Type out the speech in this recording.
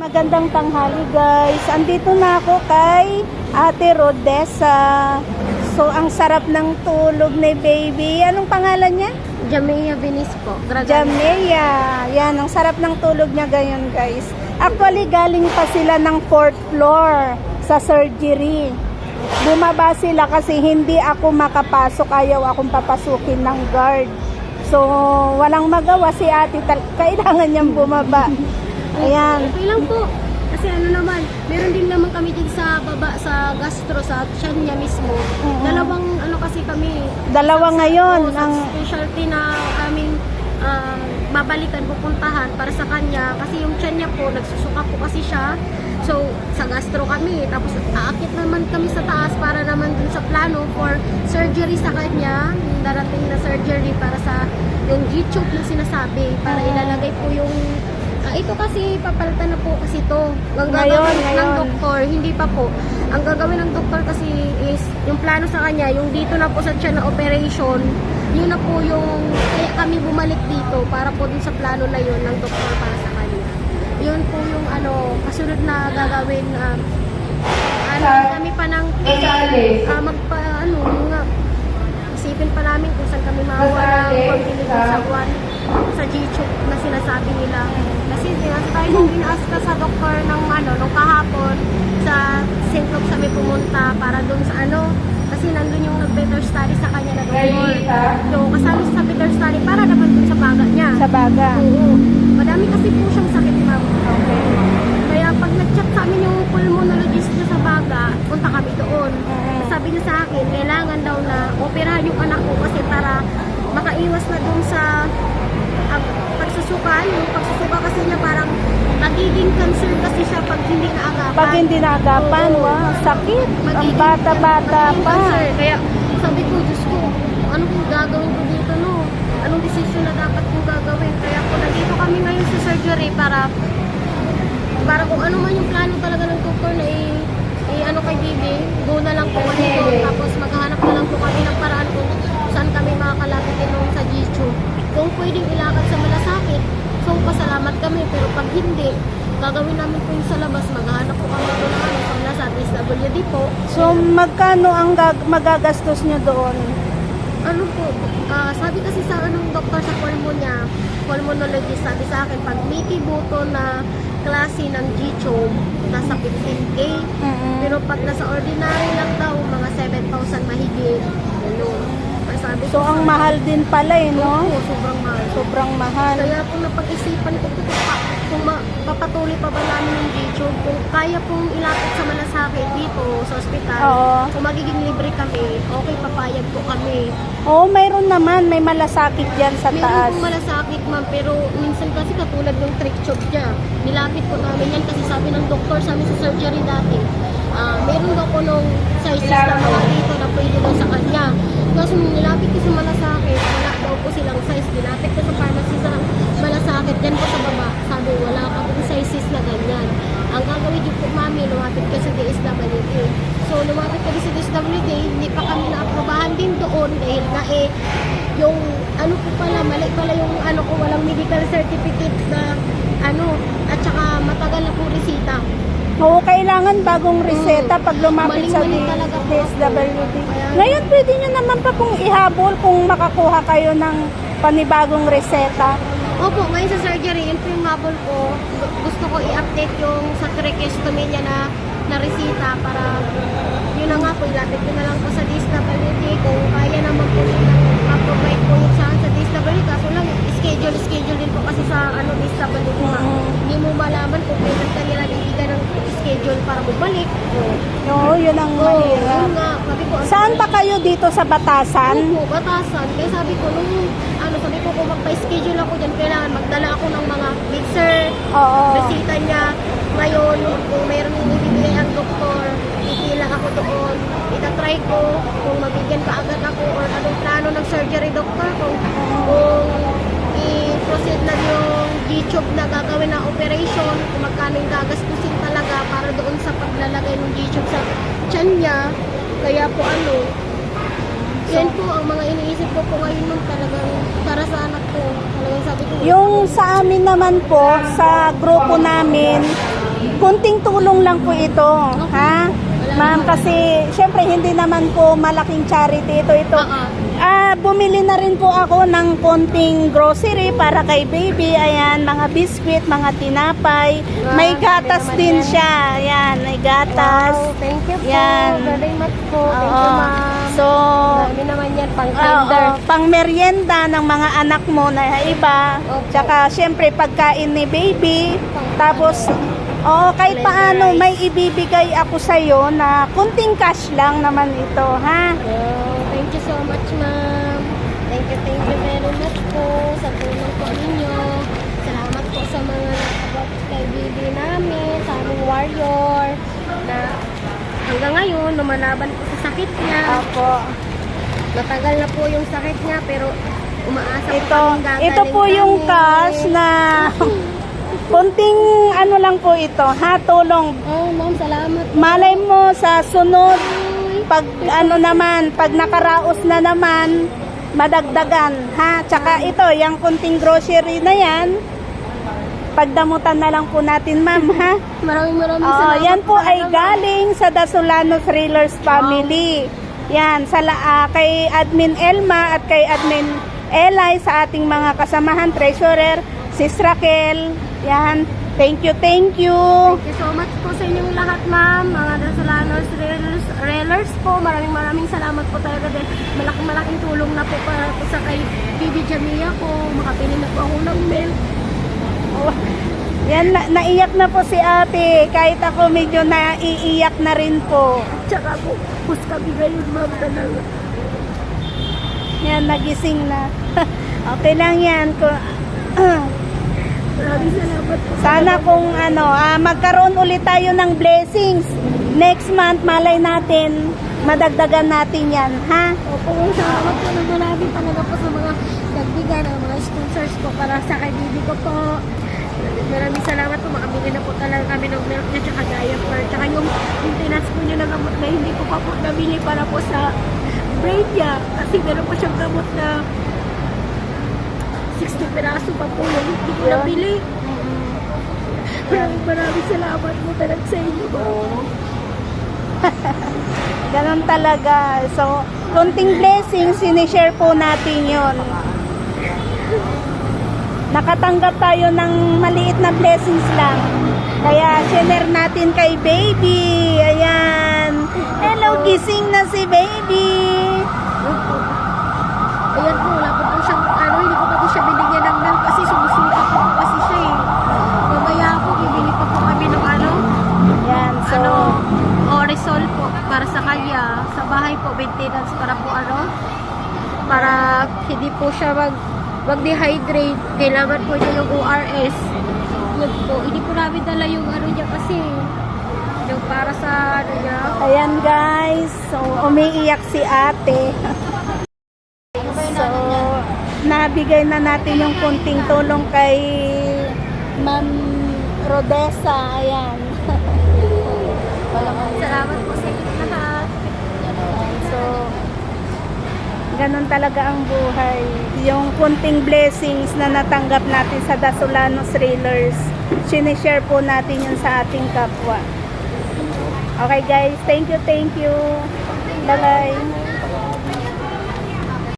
Magandang tanghali guys. Andito na ako kay Ate Rodessa. So ang sarap ng tulog ni baby. Anong pangalan niya? Jamea Venice po. Jamea. Yan, ang sarap ng tulog niya gayon guys. Actually galing pa sila ng 4th floor sa surgery. Bumaba sila kasi hindi ako makapasok. Ayaw akong papasukin ng guard. So walang magawa si ate. Kailangan niyang bumaba. Ayan. Okay lang po. Kasi ano naman, meron din naman kami din sa baba, sa gastro, sa tiyan niya mismo. Dalawang ano kasi kami. Dalawa ngayon. Sa specialty na aming babalikan, pupuntahan para sa kanya. Kasi yung tiyan niya po, nagsusuka po kasi siya. So, sa gastro kami. Tapos, aakit naman kami sa taas para naman dun sa plano for surgery sa kanya. Yung darating na surgery para sa yung G-tube na sinasabi. Para ilalagay po yung ito kasi papalitan na po kasi ito. Ang gagawin ng doktor, hindi pa po. Ang gagawin ng doktor kasi is yung plano sa kanya, yung dito na po sa tiyan na operation, yun na po yung kaya kami bumalik dito para po dun sa plano na yun ng doktor para sa kanya. Yun po yung kasunod na gagawin. Kami pa ng isipin pa namin kung saan kami mawala ng pambili sa buwan sa G-tube na sinasabi nila. Kasi tayo nung ina-ask sa doktor nung kahapon sa St. Luke's kami pumunta para dun sa kasi nandun yung nag-better study sa kanya na doktor. So, kasali sa better study para naman dun sa baga niya. Sa baga? Oo. Madami kasi po siyang sakit, ma'am. Okay. Kaya pag nag-chat sa amin yung pulmonologist niya sa baga, punta kami doon. Sabi niya sa akin, kailangan daw na operahan yung anak ko kasi para makaiwas na dun sa pagsusukan. Yung pagsusuka kasi niya parang nagiging cancer kasi siya pag hindi naagapan. Pag hindi naagapan, wow, sakit. Ang bata-bata pa. Cancer. Kaya sabi ko, Diyos ko, anong gagawin ko dito, no? Anong decision na dapat kong gagawin? Kaya po nandito kami ngayon sa surgery para kung ano man yung plano talaga ng doktor na kay Bibi, go na lang po kami doon. Tapos maghahanap na lang po kami ng paraan kung saan kami makakalapit din sa G-tube. Kung pwedeng ilakad sa malasakit, so pasalamat kami. Pero pag hindi, gagawin namin po yung sa labas. Maghahanap po kami doon sa SWD po. So magkano ang magagastos niyo doon? Sabi kasi sa doktor sa pulmonologist, sabi sa akin, pag may kibuto na klase ng G-tube, nasa 15K. Pero pag nasa ordinary lang daw, mga 7,000 mahigit. Sabi So ang mahal din pala no? Oo, sobrang mahal. Sobrang mahal. Kaya kung napag-isipan ko kung papatuloy pa ba namin yung G-tube, kung kaya pong ilapit sa malasakit dito sa ospital, kung magiging libre kami, okay, papayag po kami. Oo, mayroon naman. May malasakit dyan sa taas. Mayroon pong malasakit, ma'am, pero minsan kasi katulad ng trick tube niya, nilapit po namin yan kasi sabi ng doktor sa amin sa surgery dati, meron daw po nung sizes na mga dito na pwede daw sa kanya. Kasi nilapit ko sa malasakit, wala daw po silang size. Nilapit ko sa pharmacy sa malasakit, dyan po sa baba. Sabi, wala ka pong sizes na ganyan. Ang gagawin din po, mami, lumapit ko sa DSWD. So, lumapit ko sa DSWD, hindi pa kami na-aprobahan din doon dahil na yung po pala, mali pala yung ko, walang medical certificate na at saka matagal na po resita. Oo, kailangan bagong reseta pag lumapit sa DSWD. Ngayon, pwede nyo naman pa kung ihabol kung makakuha kayo ng panibagong reseta. Opo, ngayon sa surgery, yun po yung habol ko. Gusto ko i-update yung sa tracheostomy niya na resita para yun na nga po, ilapit ko na lang po sa DSWD kung kaya naman po ma-provide po yun sa DSWD. Kaso lang, schedule din po kasi sa DSWD pa. Hindi mo malaman kung kailan ka nila bibigyan ng schedule para bumalik. Oo, yun ang mahirap. Yun nga, sabi ko, Saan ba kayo dito sa Batasan? Opo, Batasan. Kaya sabi ko, sabi ko kung magpa-schedule ako dyan, kailangan magdala ako ng mga mixer, resita niya. Ngayon, kung mayroon yung ibibigay ang doktor, itila ako doon, itatry ko kung mabigyan pa agad ako or anong plano ng surgery doktor, kung i-proceed na yung G-tube na gagawin na operation, kung magkano yung gagastusin talaga para doon sa paglalagay ng G-tube sa tiyan niya. Kaya po yan po ang mga iniisip ko po ngayon nun, talagang para sa anak ko. Talagang sabi ko, yung sa amin naman po, sa grupo namin, kunting tulong lang po ito, ha? Ma'am, kasi syempre hindi naman po malaking charity ito. Bumili na rin po ako ng konting grocery para kay baby. Ayan, mga biskwit, mga tinapay. May gatas din siya. Ayan, may gatas. Wow, thank you po. Yan. Very much po. Thank you, Oo. ma'am. So, Marami naman yan, pang tender. pang merienda ng mga anak mo na iba. Opo. Tsaka syempre pagkain ni baby. Tapos, kahit paano may ibibigay ako sa'yo na kunting cash lang naman ito, ha? Oh, thank you so much, ma'am. Thank you very much po sa tulong po ninyo. Salamat po sa mga nakabot kay baby namin, sa aming warrior, na hanggang ngayon, lumalaban po sa sakit niya. Opo. Matagal na po yung sakit niya, pero umaasa po Ito, kaming gagaling ito po yung kami. cash na kunting ano lang po ito, ha? Tulong. Oh, ma'am, salamat po. Malay mo sa sunod, pag ano naman, pag nakaraos na naman, madagdagan, ha? Tsaka ito, yung kunting grocery na yan, pagdamutan na lang po natin, ma'am, ha? Maraming salamat. Yan po ay ma'am. galing sa Dasolano Thrillers family. Yan, kay Admin Elma at kay Admin Elay, sa ating mga kasamahan, treasurer, Sis Raquel. Yan, thank you. Thank you so much po sa inyong lahat, ma'am. Mga Dasolanos Railers po. Maraming salamat po talaga din. Malaking tulong na po para po sa kay Bibi Jamia po. Makapili na po ako ng milk. Yan, naiyak na po si ate. Kahit ako medyo naiiyak na rin po. Tsaka po, kami ngayon, ma'am, talaga. Yan, nagising na. Okay lang yan. Maraming salamat po. Sana kung magkaroon ulit tayo ng blessings. Next month, malay natin, madagdagan natin yan, ha? Opo, salamat po ng marami talaga po sa mga nagbigay ng mga sponsors po para sa kay Bibi ko po. Maraming salamat po. Makabili na po talaga kami ng milk niya tsaka diaper. Tsaka yung maintenance po niya na gamot na hindi ko pa po nabili para po sa brain niya. Kasi meron po siyang gamot na 60 piraso pa po yung hindi ko nabili. Maraming salamat po talaga sa inyo. Ganon talaga. So, konting blessings, sinishare po natin yon. Nakatanggap tayo ng maliit na blessings lang. Kaya, share natin kay baby. Ayan. Hello, gising na si baby. Ayan po, wala po po siyang, hindi ko pa po siya binigyan ng milk kasi sumusuka pa po kasi siya eh. Mamaya po, bibili pa po kami ng Yan, so, Oresol po para sa kanya. Sa bahay po, maintenance para po para hindi po siya mag-dehydrate. Kailangan po niya yung ORS. Yun po, hindi po namin dala yung niya kasi yung para sa niya. ayan guys. So, umiiyak si ate. So, nabigay na natin yung kunting tulong kay Ma'am Rodessa. Ayan. Salamat po sa inyo lahat. So, ganun talaga ang buhay. Yung kunting blessings na natanggap natin sa Dasolano Thrillers, sinishare po natin yun sa ating kapwa. Okay guys, thank you. Bye-bye.